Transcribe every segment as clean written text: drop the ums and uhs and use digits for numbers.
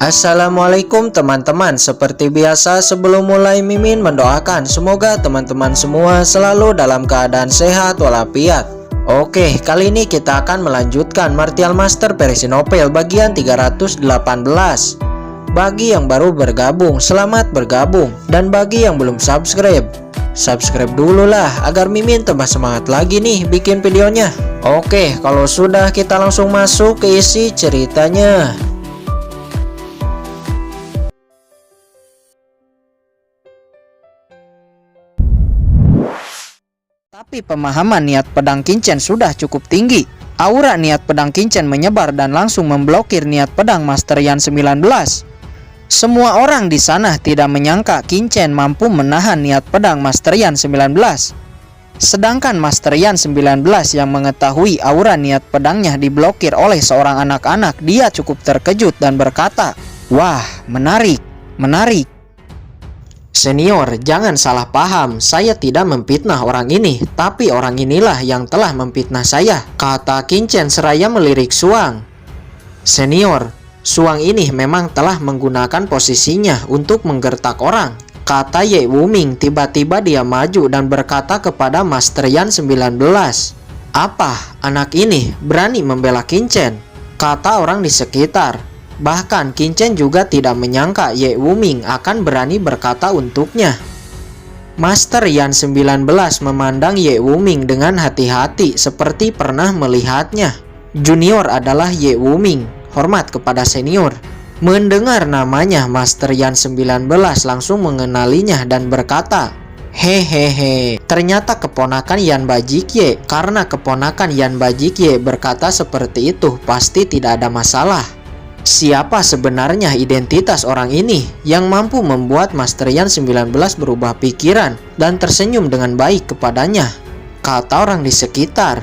Assalamualaikum teman-teman. Seperti biasa sebelum mulai Mimin mendoakan semoga teman-teman semua selalu dalam keadaan sehat walafiat. Oke, kali ini kita akan melanjutkan Martial Master versi novel bagian 318. Bagi yang baru bergabung, selamat bergabung. Dan bagi yang belum subscribe dulu lah agar Mimin tambah semangat lagi nih bikin videonya. Oke, kalau sudah kita langsung masuk ke isi ceritanya. Tapi pemahaman niat pedang Kincen sudah cukup tinggi. Aura niat pedang Kincen menyebar dan langsung memblokir niat pedang Master Yan 19. Semua orang di sana tidak menyangka Kincen mampu menahan niat pedang Master Yan 19. Sedangkan Master Yan 19 yang mengetahui aura niat pedangnya diblokir oleh seorang anak-anak, dia cukup terkejut dan berkata, "Wah, menarik. Senior, jangan salah paham, saya tidak memfitnah orang ini, tapi orang inilah yang telah memfitnah saya," kata Kincen seraya melirik Suang. "Senior, Suang ini memang telah menggunakan posisinya untuk menggertak orang," kata Ye Wuming. Tiba-tiba dia maju dan berkata kepada Master Yan 19, "Apa, anak ini berani membela Kincen?" kata orang di sekitar. Bahkan Kincen juga tidak menyangka Ye Wuming akan berani berkata untuknya. Master Yan 19 memandang Ye Wuming dengan hati-hati seperti pernah melihatnya. Junior adalah Ye Wuming, hormat kepada senior. Mendengar namanya, Master Yan 19 langsung mengenalinya dan berkata, "Hehehe, ternyata keponakan Yan Bajikye." Karena keponakan Yan Bajikye berkata seperti itu, pasti tidak ada masalah. Siapa sebenarnya identitas orang ini yang mampu membuat Master Yan 19 berubah pikiran dan tersenyum dengan baik kepadanya, kata orang di sekitar.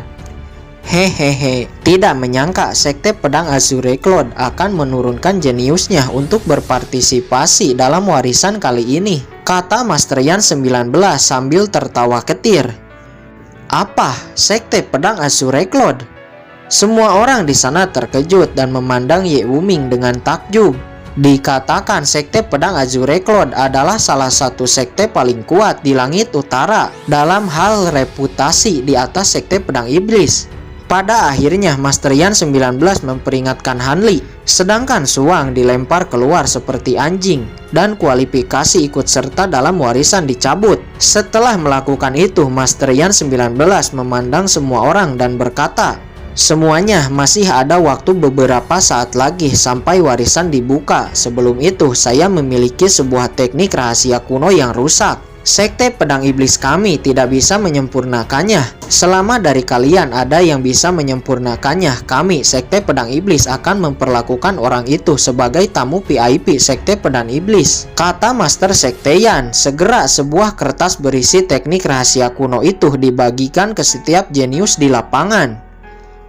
Hehehe, tidak menyangka Sekte Pedang Azure Cloud akan menurunkan jeniusnya untuk berpartisipasi dalam warisan kali ini, kata Master Yan 19 sambil tertawa ketir. Apa, Sekte Pedang Azure Cloud? Semua orang di sana terkejut dan memandang Ye Wuming dengan takjub. Dikatakan Sekte Pedang Azure Cloud adalah salah satu sekte paling kuat di langit utara dalam hal reputasi di atas Sekte Pedang Iblis. Pada akhirnya Master Yan 19 memperingatkan Hanli, sedangkan Suang dilempar keluar seperti anjing dan kualifikasi ikut serta dalam warisan dicabut. Setelah melakukan itu, Master Yan 19 memandang semua orang dan berkata, "Semuanya masih ada waktu beberapa saat lagi sampai warisan dibuka. Sebelum itu saya memiliki sebuah teknik rahasia kuno yang rusak. Sekte Pedang Iblis kami tidak bisa menyempurnakannya. Selama dari kalian ada yang bisa menyempurnakannya, kami Sekte Pedang Iblis akan memperlakukan orang itu sebagai tamu VIP Sekte Pedang Iblis," kata Master Sekteyan. Segera sebuah kertas berisi teknik rahasia kuno itu dibagikan ke setiap jenius di lapangan.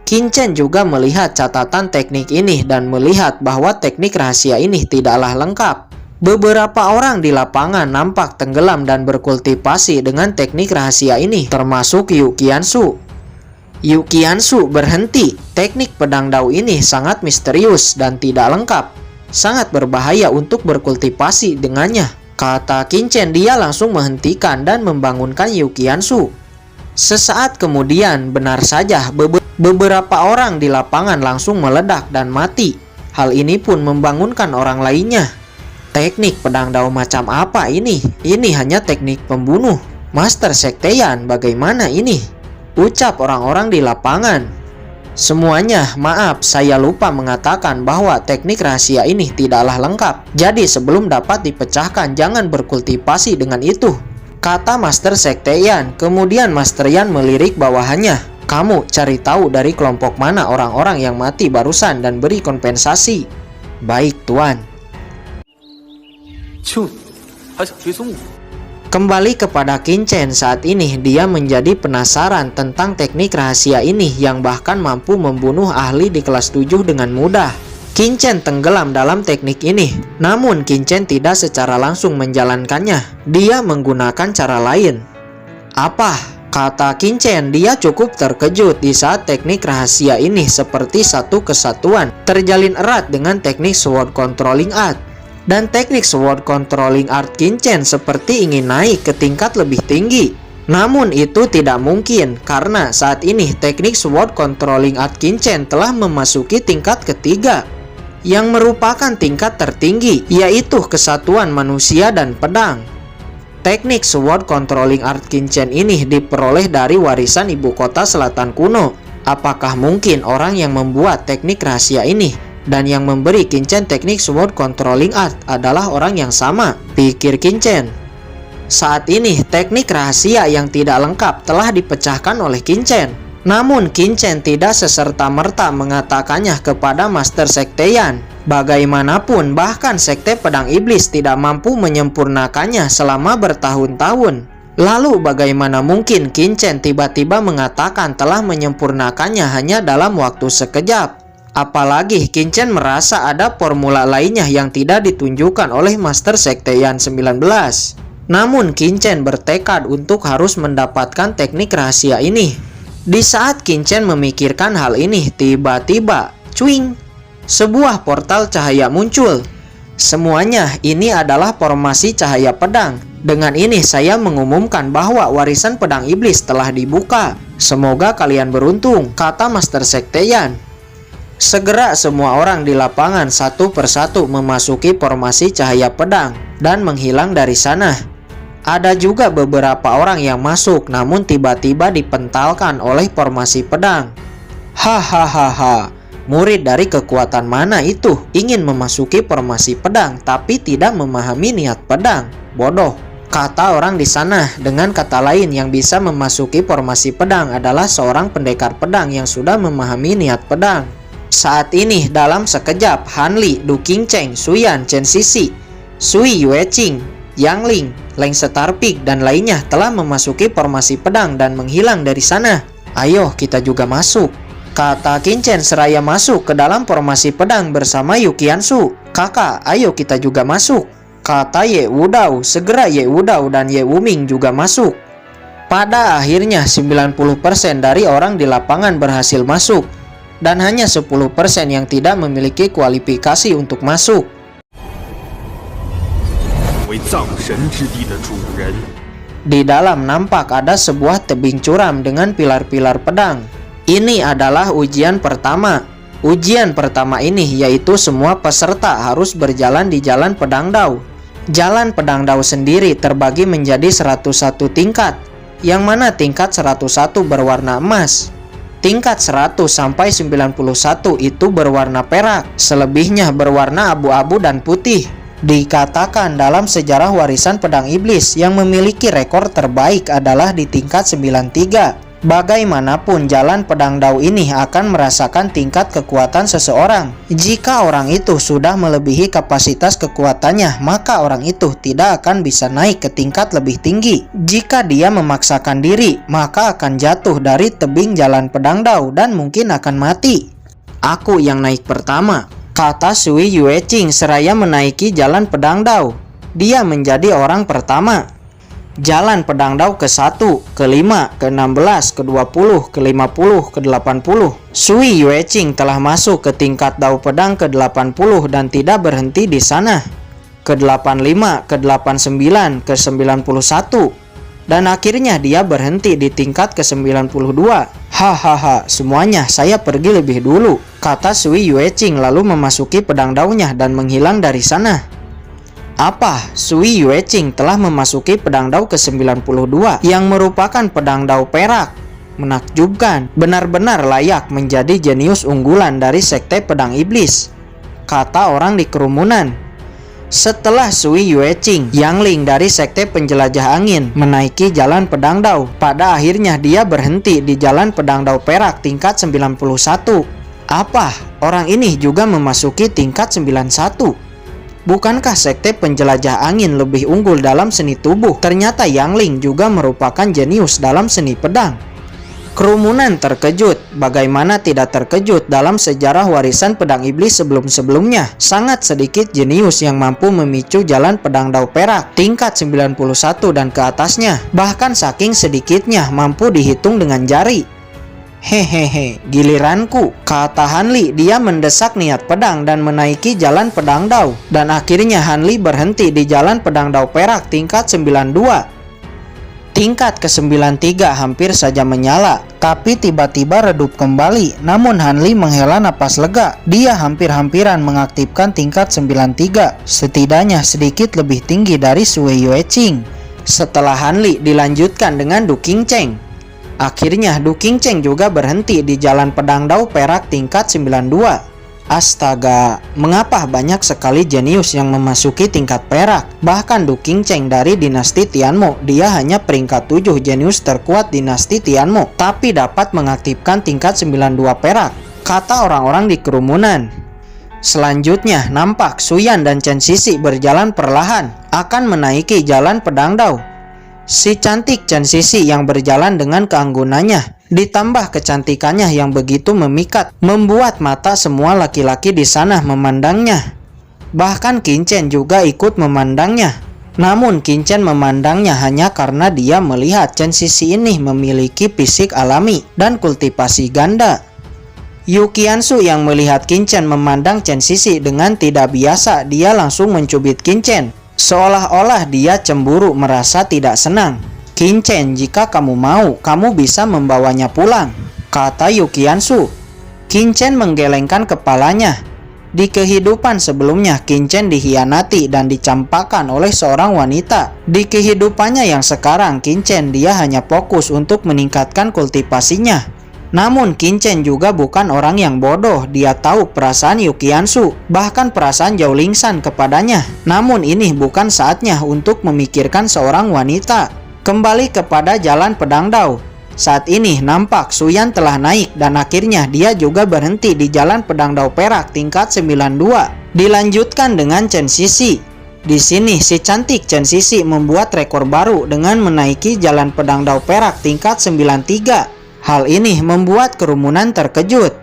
Kincen juga melihat catatan teknik ini dan melihat bahwa teknik rahasia ini tidaklah lengkap. Beberapa orang di lapangan nampak tenggelam dan berkultivasi dengan teknik rahasia ini, termasuk Yu Qiansu. Yu Qiansu berhenti. Teknik pedang dao ini sangat misterius dan tidak lengkap. Sangat berbahaya untuk berkultivasi dengannya, kata Kincen. Dia langsung menghentikan dan membangunkan Yu Qiansu. Sesaat kemudian, benar saja, beberapa orang di lapangan langsung meledak dan mati. Hal ini pun membangunkan orang lainnya. Teknik pedang dao macam apa ini? Ini hanya teknik pembunuh. Master Sekteyan, bagaimana ini? Ucap orang-orang di lapangan. Semuanya, maaf, saya lupa mengatakan bahwa teknik rahasia ini tidaklah lengkap. Jadi sebelum dapat dipecahkan, jangan berkultivasi dengan itu, kata Master Sekteyan. Kemudian Master Yan melirik bawahannya. "Kamu cari tahu dari kelompok mana orang-orang yang mati barusan dan beri kompensasi." "Baik, Tuan." Kembali kepada Kincen, saat ini dia menjadi penasaran tentang teknik rahasia ini yang bahkan mampu membunuh ahli di kelas 7 dengan mudah. Kincen tenggelam dalam teknik ini, namun Kincen tidak secara langsung menjalankannya. Dia menggunakan cara lain. "Apa? Kata Qin dia cukup terkejut di saat teknik rahasia ini seperti satu kesatuan terjalin erat dengan teknik Sword Controlling Art. Dan teknik Sword Controlling Art Qin seperti ingin naik ke tingkat lebih tinggi. Namun itu tidak mungkin karena saat ini teknik Sword Controlling Art Qin telah memasuki tingkat ketiga, yang merupakan tingkat tertinggi, yaitu kesatuan manusia dan pedang. Teknik Sword Controlling Art Qin ini diperoleh dari warisan ibu kota selatan kuno. Apakah mungkin orang yang membuat teknik rahasia ini dan yang memberi Qin teknik Sword Controlling Art adalah orang yang sama? Pikir Qin. Saat ini teknik rahasia yang tidak lengkap telah dipecahkan oleh Qin. Namun Qin tidak seserta-merta mengatakannya kepada Master Sekteyan. Bagaimanapun, bahkan Sekte Pedang Iblis tidak mampu menyempurnakannya selama bertahun-tahun. Lalu bagaimana mungkin Qin tiba-tiba mengatakan telah menyempurnakannya hanya dalam waktu sekejap? Apalagi Qin merasa ada formula lainnya yang tidak ditunjukkan oleh Master Sekteyan 19. Namun Qin bertekad untuk harus mendapatkan teknik rahasia ini. Di saat Qin memikirkan hal ini, tiba-tiba, cuing! Sebuah portal cahaya muncul. Semuanya ini adalah formasi cahaya pedang. Dengan ini saya mengumumkan bahwa warisan pedang iblis telah dibuka. Semoga kalian beruntung, kata Master Sekteyan. Segera semua orang di lapangan satu persatu memasuki formasi cahaya pedang dan menghilang dari sana. Ada juga beberapa orang yang masuk namun tiba-tiba dipentalkan oleh formasi pedang. Hahaha. Murid dari kekuatan mana itu ingin memasuki formasi pedang tapi tidak memahami niat pedang? Bodoh, kata orang di sana. Dengan kata lain, yang bisa memasuki formasi pedang adalah seorang pendekar pedang yang sudah memahami niat pedang. Saat ini dalam sekejap, Han Li, Du Qingcheng, Suyan, Chen Sisi, Sui Yueqing, Yang Ling, Leng Starpik dan lainnya telah memasuki formasi pedang dan menghilang dari sana. Ayo kita juga masuk, kata Qin seraya masuk ke dalam formasi pedang bersama Yuqiansu. Kakak, ayo kita juga masuk, kata Ye Wudao. Segera Ye Wudao dan Ye Wuming juga masuk. Pada akhirnya 90% dari orang di lapangan berhasil masuk dan hanya 10% yang tidak memiliki kualifikasi untuk masuk. Di dalam nampak ada sebuah tebing curam dengan pilar-pilar pedang. Ini adalah ujian pertama. Ujian pertama ini yaitu semua peserta harus berjalan di jalan pedang dao. Jalan pedang dao sendiri terbagi menjadi 101 tingkat, yang mana tingkat 101 berwarna emas. Tingkat 100 sampai 91 itu berwarna perak, selebihnya berwarna abu-abu dan putih. Dikatakan dalam sejarah warisan pedang iblis yang memiliki rekor terbaik adalah di tingkat 93. Bagaimanapun jalan pedang dao ini akan merasakan tingkat kekuatan seseorang. Jika orang itu sudah melebihi kapasitas kekuatannya, maka orang itu tidak akan bisa naik ke tingkat lebih tinggi. Jika dia memaksakan diri, maka akan jatuh dari tebing jalan pedang dao dan mungkin akan mati. Aku yang naik pertama, kata Sui Yueqing seraya menaiki jalan pedang dao. Dia menjadi orang pertama. Jalan pedang dao ke-1, ke-5, ke-16, ke-20, ke-50, ke-80. Sui Yueqing telah masuk ke tingkat dao pedang ke-80 dan tidak berhenti di sana. Ke-85, ke-89, ke-91. Dan akhirnya dia berhenti di tingkat ke-92. Hahaha, semuanya saya pergi lebih dulu, kata Sui Yueqing lalu memasuki pedang daonya dan menghilang dari sana. Apa? Sui Yueqing telah memasuki pedang dao ke-92 yang merupakan pedang dao perak. Menakjubkan, benar-benar layak menjadi jenius unggulan dari sekte pedang iblis, kata orang di kerumunan. Setelah Sui Yueqing, Yang Ling dari sekte penjelajah angin menaiki jalan pedang dao. Pada akhirnya dia berhenti di jalan pedang dao perak tingkat 91. Apa? Orang ini juga memasuki tingkat 91. Bukankah sekte penjelajah angin lebih unggul dalam seni tubuh? Ternyata Yang Ling juga merupakan jenius dalam seni pedang. Kerumunan terkejut. Bagaimana tidak terkejut, dalam sejarah warisan pedang iblis sebelum-sebelumnya, sangat sedikit jenius yang mampu memicu jalan pedang dao perak tingkat 91 dan ke atasnya. Bahkan saking sedikitnya mampu dihitung dengan jari. Hehehe, giliranku, kata Hanli. Dia mendesak niat pedang dan menaiki jalan pedang dao. Dan akhirnya Hanli berhenti di jalan pedang dao perak tingkat 92. Tingkat ke-93 hampir saja menyala, tapi tiba-tiba redup kembali. Namun Hanli menghela napas lega. Dia hampir-hampiran mengaktifkan tingkat 93, setidaknya sedikit lebih tinggi dari Sui Yueching. Setelah Hanli dilanjutkan dengan Du Qingcheng. Akhirnya Du Qingcheng juga berhenti di jalan pedang dao perak tingkat 92. Astaga, mengapa banyak sekali jenius yang memasuki tingkat perak? Bahkan Du Qingcheng dari dinasti Tianmo, dia hanya peringkat 7 jenius terkuat dinasti Tianmo, tapi dapat mengaktifkan tingkat 92 perak, kata orang-orang di kerumunan. Selanjutnya, nampak Suyan dan Chen Sisi berjalan perlahan, akan menaiki jalan pedang dao. Si cantik Chen Sisi yang berjalan dengan keanggunannya, ditambah kecantikannya yang begitu memikat, membuat mata semua laki-laki di sana memandangnya. Bahkan Qin Chen juga ikut memandangnya. Namun Qin Chen memandangnya hanya karena dia melihat Chen Sisi ini memiliki fisik alami dan kultivasi ganda. Yu Qiansu yang melihat Qin Chen memandang Chen Sisi dengan tidak biasa, dia langsung mencubit Qin Chen. Seolah-olah dia cemburu, merasa tidak senang. Qin Chen, jika kamu mau, kamu bisa membawanya pulang, kata Yu Qiansu. Qin Chen menggelengkan kepalanya. Di kehidupan sebelumnya, Qin Chen dihianati dan dicampakkan oleh seorang wanita. Di kehidupannya yang sekarang, Qin Chen dia hanya fokus untuk meningkatkan kultivasinya. Namun Qin Chen juga bukan orang yang bodoh. Dia tahu perasaan Yu Qiansu, bahkan perasaan Zhao Lingshan kepadanya. Namun ini bukan saatnya untuk memikirkan seorang wanita. Kembali kepada jalan pedang dao. Saat ini nampak Suyan telah naik dan akhirnya dia juga berhenti di jalan pedang dao perak tingkat 92. Dilanjutkan dengan Chen Sisi. Di sini si cantik Chen Sisi membuat rekor baru dengan menaiki jalan pedang dao perak tingkat 93. Hal ini membuat kerumunan terkejut.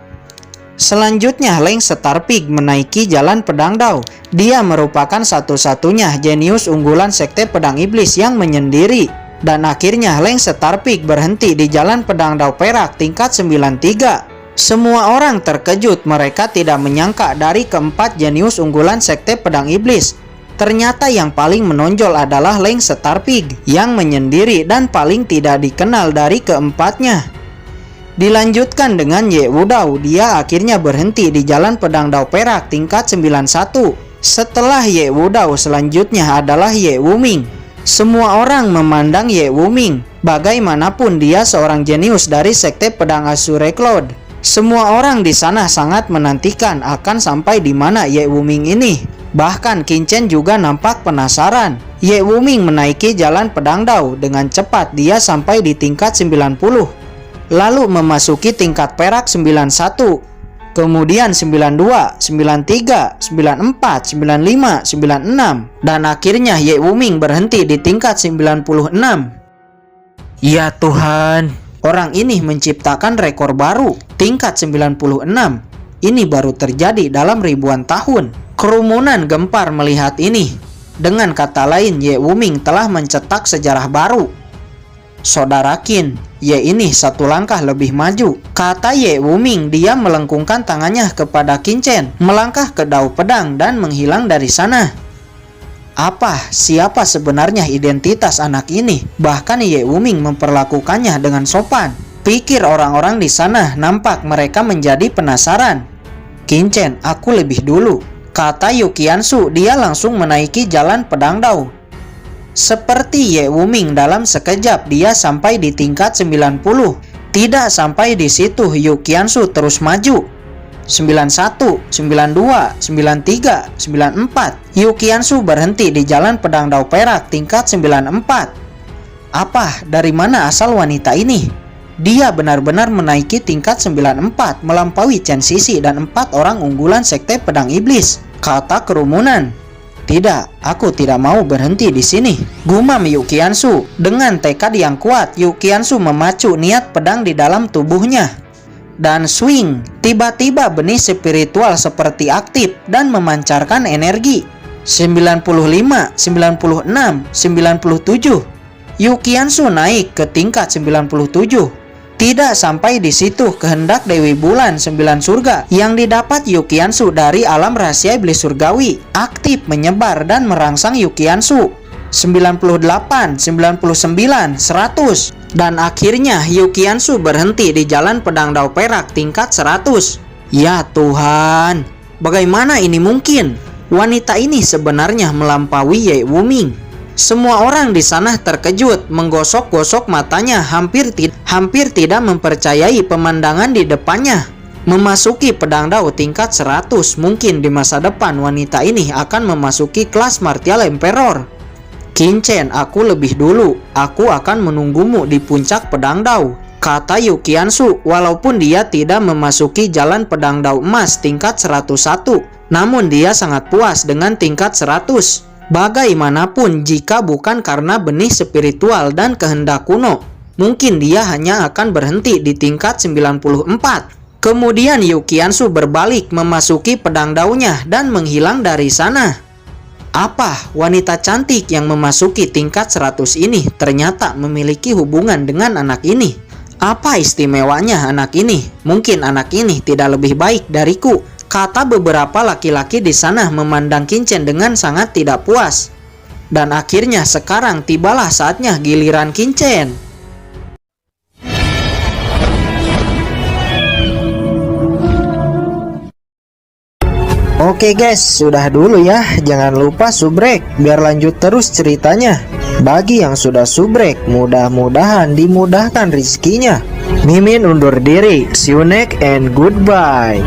Selanjutnya Leng Starpig menaiki jalan pedang dao. Dia merupakan satu-satunya jenius unggulan sekte pedang iblis yang menyendiri. Dan akhirnya Leng Starpig berhenti di jalan pedang dao perak tingkat 93. Semua orang terkejut, mereka tidak menyangka dari keempat jenius unggulan sekte pedang iblis, ternyata yang paling menonjol adalah Leng Starpig yang menyendiri dan paling tidak dikenal dari keempatnya. Dilanjutkan dengan Ye Wudao, dia akhirnya berhenti di jalan pedang dao perak tingkat 91. Setelah Ye Wudao selanjutnya adalah Ye Wuming. Semua orang memandang Ye Wuming, bagaimanapun dia seorang jenius dari sekte pedang Azure Cloud. Semua orang di sana sangat menantikan akan sampai di mana Ye Wuming ini. Bahkan Qin Chen juga nampak penasaran. Ye Wuming menaiki jalan pedang dao dengan cepat, dia sampai di tingkat 90. Lalu memasuki tingkat perak 91, kemudian 92, 93, 94, 95, 96, dan akhirnya Ye Wuming berhenti di tingkat 96. Ya Tuhan, orang ini menciptakan rekor baru, tingkat 96. Ini baru terjadi dalam ribuan tahun. Kerumunan gempar melihat ini. Dengan kata lain, Ye Wuming telah mencetak sejarah baru. Saudara Qin, Ye ini satu langkah lebih maju, kata Ye Wuming. Dia melengkungkan tangannya kepada Qin Chen, melangkah ke dao pedang dan menghilang dari sana. Siapa sebenarnya identitas anak ini? Bahkan Ye Wuming memperlakukannya dengan sopan. Pikir orang-orang di sana, nampak mereka menjadi penasaran. Qin Chen, aku lebih dulu, kata Yu Qiansu. Dia langsung menaiki jalan pedang dao. Seperti Ye Wuming, dalam sekejap dia sampai di tingkat 90. Tidak sampai di situ, Yu Qiansu terus maju. 91, 92, 93, 94. Yu Qiansu berhenti di jalan pedang dao perak tingkat 94. Dari mana asal wanita ini? Dia benar-benar menaiki tingkat 94, melampaui Chen Sisi dan 4 orang unggulan sekte pedang iblis, kata kerumunan. Tidak, aku tidak mau berhenti di sini, gumam Yukiansu. Dengan tekad yang kuat, Yukiansu memacu niat pedang di dalam tubuhnya. Dan swing, tiba-tiba benih spiritual seperti aktif dan memancarkan energi. 95, 96, 97. Yukiansu naik ke tingkat 97. Tidak sampai di situ, kehendak Dewi Bulan 9 surga yang didapat Yukiansu dari alam rahasia iblis surgawi aktif menyebar dan merangsang Yukiansu. 98, 99, 100. Dan akhirnya Yukiansu berhenti di jalan pedang dao perak tingkat 100. Ya Tuhan, bagaimana ini mungkin? Wanita ini sebenarnya melampaui Ye Wuming. Semua orang di sana terkejut, menggosok-gosok matanya, hampir tidak mempercayai pemandangan di depannya. Memasuki pedang dao tingkat 100, mungkin di masa depan wanita ini akan memasuki kelas Martial Emperor. Kinchen, aku lebih dulu. Aku akan menunggumu di puncak pedang dao, kata Yukiansu. Walaupun dia tidak memasuki jalan pedang dao emas tingkat 101, namun dia sangat puas dengan tingkat 100. Bagaimanapun, jika bukan karena benih spiritual dan kehendak kuno, mungkin dia hanya akan berhenti di tingkat 94. Kemudian Yukiansu berbalik memasuki pedang daunnya dan menghilang dari sana. Apa? Wanita cantik yang memasuki tingkat 100 ini ternyata memiliki hubungan dengan anak ini. Apa istimewanya anak ini? Mungkin anak ini tidak lebih baik dariku, kata beberapa laki-laki di sana memandang Kinchen dengan sangat tidak puas. Dan akhirnya sekarang tibalah saatnya giliran Kinchen. Oke guys, sudah dulu ya. Jangan lupa subrek biar lanjut terus ceritanya. Bagi yang sudah subrek, mudah-mudahan dimudahkan rezekinya. Mimin undur diri. See you next and goodbye.